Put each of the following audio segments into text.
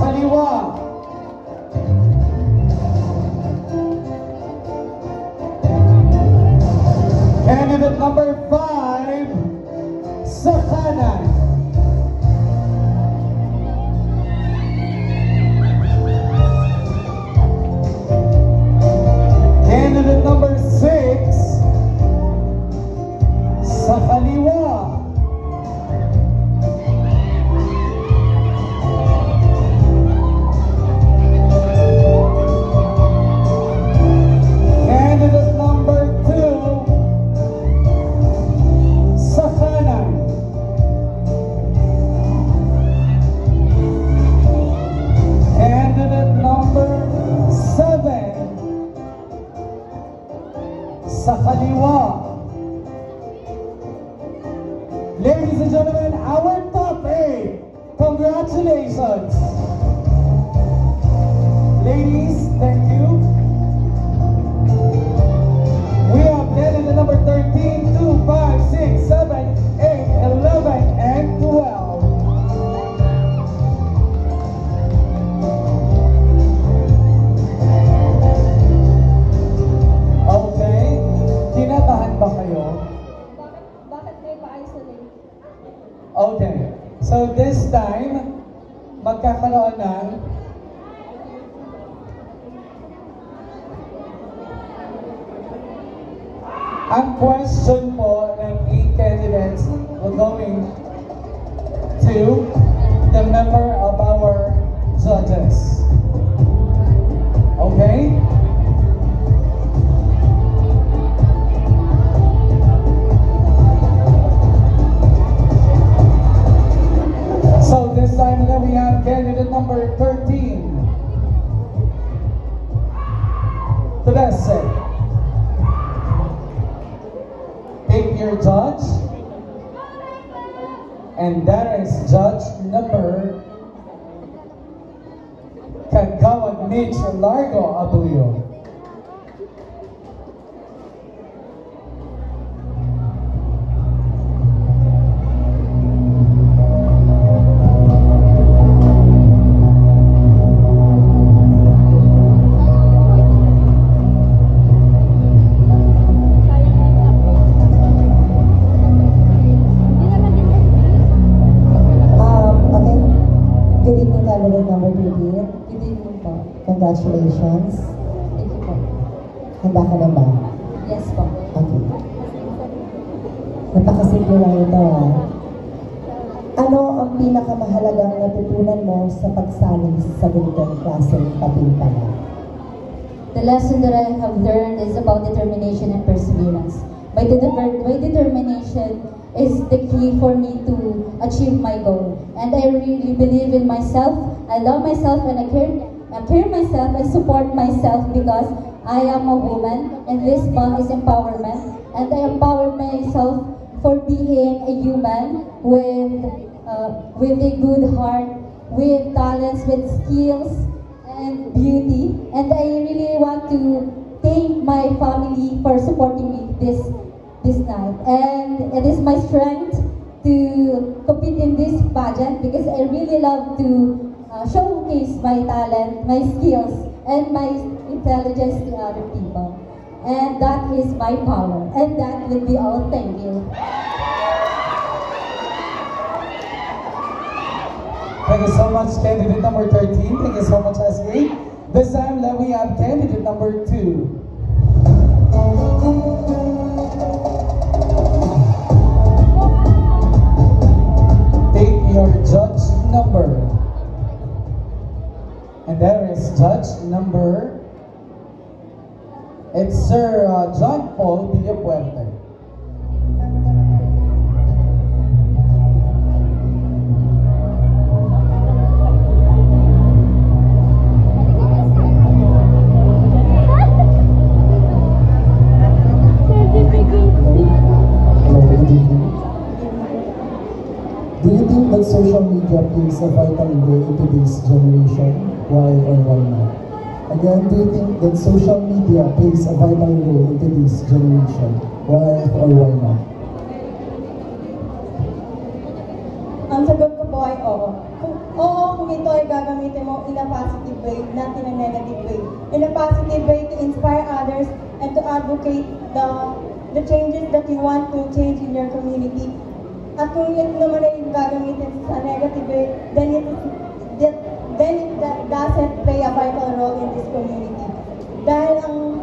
kaliwa. Candidate number 5 sa kanan. Candidate number 6 sa kaliwa. Candidate number 2 sa kanan. Candidate number 7 sa kaliwa. Ladies and gentlemen, our top 8. Congratulations. Ladies, thank you. We have candidate number 13, 2, 5, 6, 7, 8, 11, and 12. Okay. Kinatahan ba kayo? Bakit kayo pa-isolate? Okay. So this time, magkakaroon ng ang question po ng 8 candidates will going to the member of our judges. Okay? So this time then we have candidate number 13. The best set. Pick your judge. And that is judge number Kagawad Mitch Largo Abulio. Congratulations. Thank you po. Handa ka na ba? Yes po. Okay. Napakasimple lang ito, ha? Ano ang pinakamahalagang natutunan mo sa pagsali sa ganitong klaseng kapintana? The lesson that I have learned is about determination and perseverance. My determination is the key for me to achieve my goal. And I really believe in myself. I love myself and I care myself and support myself because I am a woman and this month is empowerment. And I empower myself for being a human with a good heart, with talents, with skills, and beauty. And I really want to thank my family for supporting me this night. And it is my strength to compete in this pageant because I really love to showcase my talent, my skills, and my intelligence to other people. And that is my power. And that will be all. Thank you. Thank you so much, candidate number 13. Thank you so much, SK. This time, let we have candidate number 2. Take your judge number. And there is judge number. It's Sir John Paul Villapuerte. Do you think that social media plays a vital role in today's generation? Why or why not? Again, do you think that social media plays a vital role in today's generation? Why or why not? Ang sagot ko po ay oo. Oo, kung ito ay gagamitin mo positive way, not in a negative way. In a positive way to inspire others and to advocate the changes that you want to change in your community. At kung ito naman ay gagamitin sa negative way, then it doesn't play a vital role in this community. Dahil ang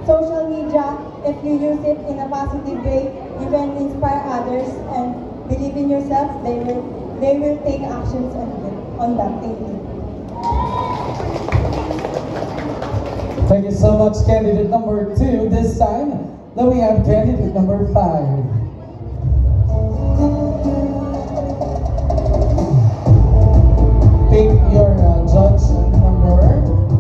social media, if you use it in a positive way, you can inspire others and believe in yourself. They will take actions on that. Thank you. Thank you so much, candidate number 2. This time, now we have candidate number 5. Pick your judge number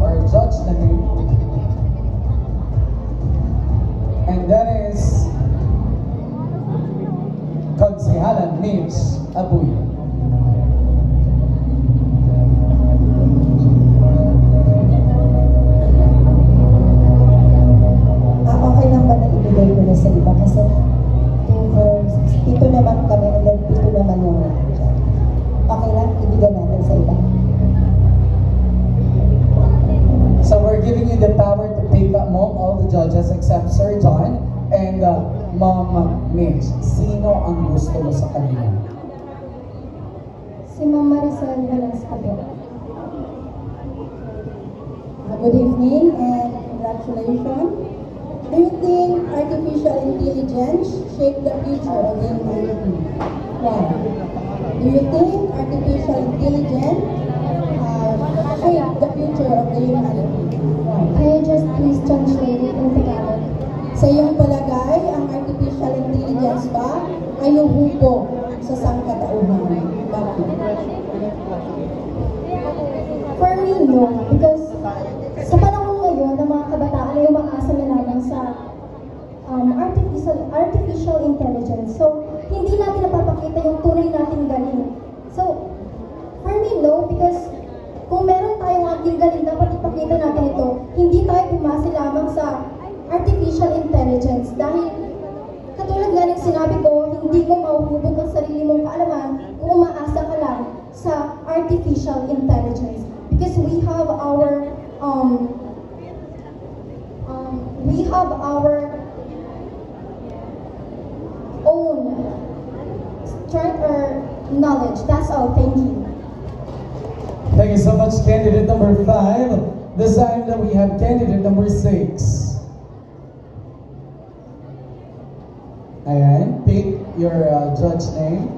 or judge name, and that is Konsehalan Mitch Abuy. Okay lang ba na ibigay ko na sa iba? Kasi 2 naman kami and then 2 naman yung okay lang, ibigay natin sa iba. So we're giving you the power to pick among all the judges except Sir John and Ma'am Mitch. Sino ang gusto mo sa kanila? Si Ma'am Maricel Velasco po. Good evening and congratulations. Do you think artificial intelligence shape the future of humanity? Why? Do you think artificial intelligence shape the future of the humanity? Why? Can you just please translate it in Tagalog? Sa iyong palagay, ang artificial intelligence ba ay huhubo sa sangkatauhan? Bakit? For me, no. Because sa panahon ngayon, ng mga kabataan ay umaasa na lamang sa artificial intelligence. So, hindi natin napapakita yung tunay nating galing. So, for me, no. Because kung meron tayong ating galing, dapat ipakita natin ito. Hindi tayo bumase lamang sa artificial intelligence. Dahil, katulad nga ng sinabi ko, hindi mo mahuhubog ang sarili mong kaalaman kung umaasa ka lang sa artificial intelligence. Because we have our own strength or knowledge. That's all. Thank you. Thank you so much, candidate number 5. This time that we have candidate number 6. Ayan, pick your judge name.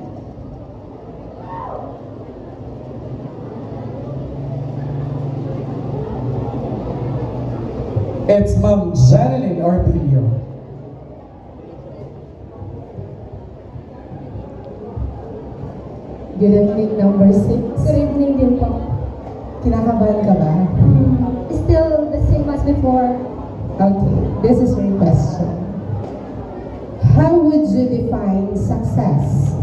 It's Ma'am Janeline Orbilio. Good evening, number 6. Good evening din po. Kinakabahan ka ba? Still the same as before. Okay, this is your question. How would you define success?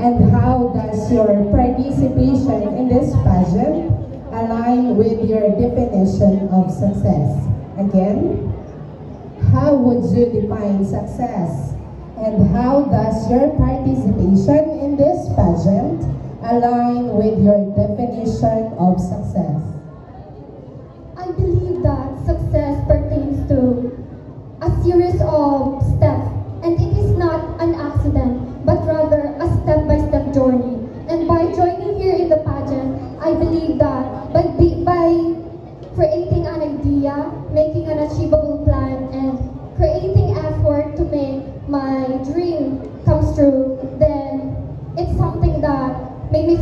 And how does your participation in this pageant align with your definition of success? Again, how would you define success? And how does your participation in this pageant align with your definition of success? I believe that success pertains to a series of steps, and it is not an accident, but rather a step-by-step journey. And by joining here in the pageant, I believe that by creating an idea, making an achievable plan, and creating effort to make my dream comes true, then it's something that made me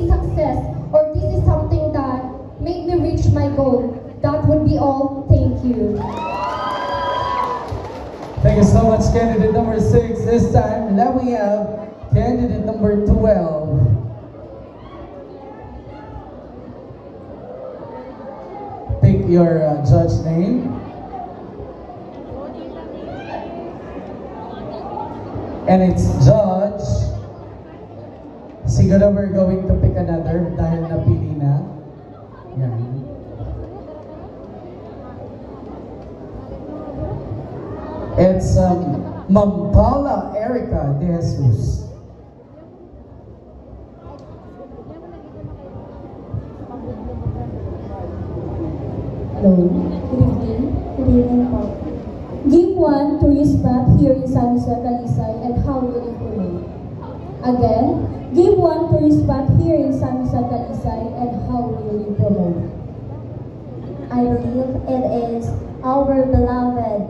success, or this is something that made me reach my goal. That would be all. Thank you. Thank you so much, candidate number 6. This time, now we have candidate number 12. Pick your judge name. And it's Judge. Siguro we're going to pick another dahil napili na. Yan. It's Ma'am Paula Erica De Jesus. Hello. Good evening. Good evening po. Give 1 tourist spot here in San Jose, Talisay, and how will you promote? Again, give 1 tourist spot here in San Jose, Talisay, and how will you promote? I believe it is our beloved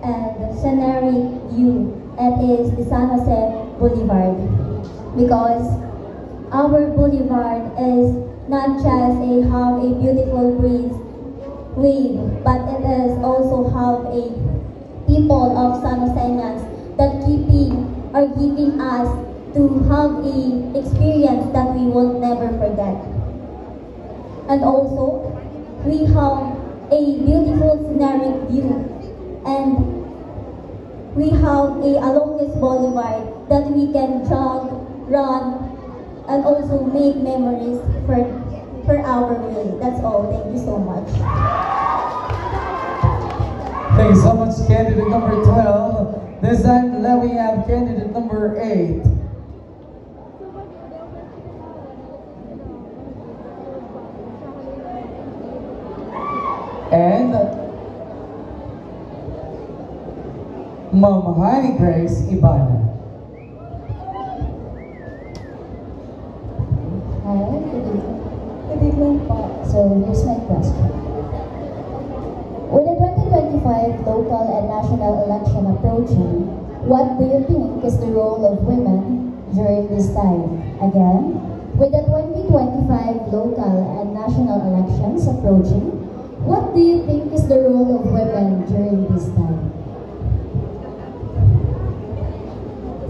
and scenic view. It is the San Jose Boulevard. Because our boulevard is not just have a beautiful breeze, wave, but it is also have a people of San Joseñans that are giving us to have a experience that we will never forget. And also, we have a beautiful scenic view, and we have along this boulevard that we can jog, run, and also make memories for our way. That's all. Thank you so much. Thank you so much, candidate number 12. This time, let me have candidate number 8. And Ma'am Honey Grace Ibana. Hi, good evening. Good evening po. So here's my question. With the 2025 local and national election approaching, what do you think is the role of women during this time? Again, with the 2025 local and national elections approaching, what do you think is the role of women during this time?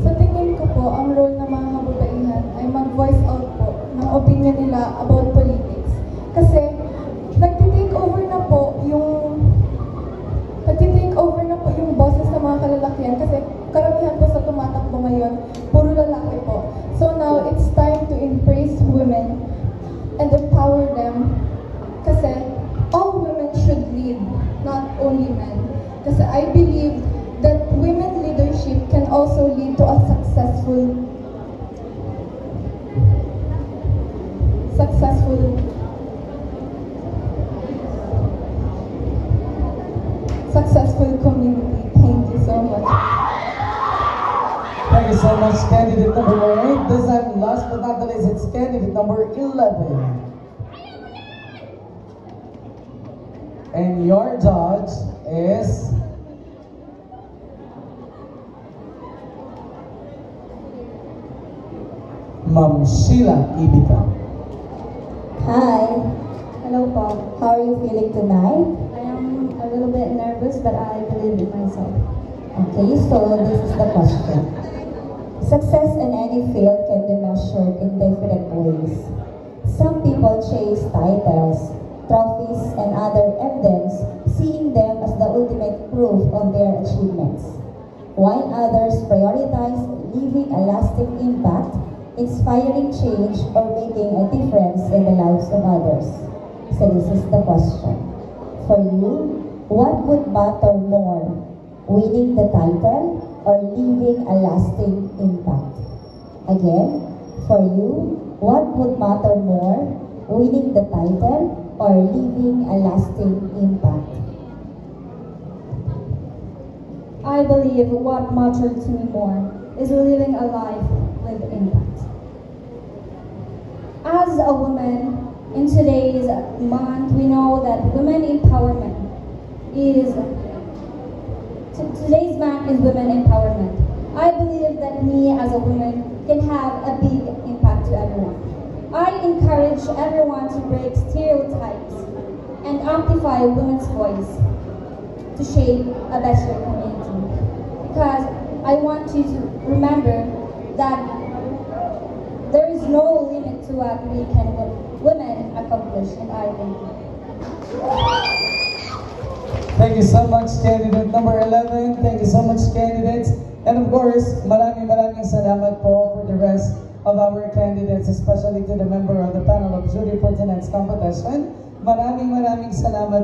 Sa tingin ko po, ang role ng mga kababaihan ay mag-voice out po ng opinion nila about politics. Kasi nagtitake over na po yung boses ng mga kalalakihan kasi karamihan po sa tumatakbo ngayon, puro lalaki po. So now, it's time to embrace women and empower them kasi all women should lead, not only men. Kasi I believe that women leadership can also lead to a successful community. Thank you so much. Thank you so much, candidate number 8. This time, last but not the least, it's candidate number 11. And your judge is Ma'am Sheila Ibita. Hi. Hello po. How are you feeling tonight? I am a little bit nervous, but I believe in myself. Okay, so this is the question. Success in any field can be measured in different ways. Some people chase titles, trophies, and other evidence, seeing them as the ultimate proof of their achievements, while others prioritize leaving a lasting impact, inspiring change, or making a difference in the lives of others. So this is the question. For you, what would matter more, winning the title or leaving a lasting impact? Again, for you, what would matter more, winning the title or leaving a lasting impact? I believe what matters to me more is living a life with impact. As a woman, in today's month, we know that women empowerment today's month is women empowerment. I believe that me as a woman can have a big impact to everyone. I encourage everyone to break stereotypes and amplify women's voice to shape a better community. Because I want you to remember that there is no limit to what women accomplish, and I thank you. Thank you so much, candidate number 11. Thank you so much, candidates. And of course, maraming salamat po for the rest of our candidates, especially to the member of the panel of jury for tonight's competition. Maraming salamat.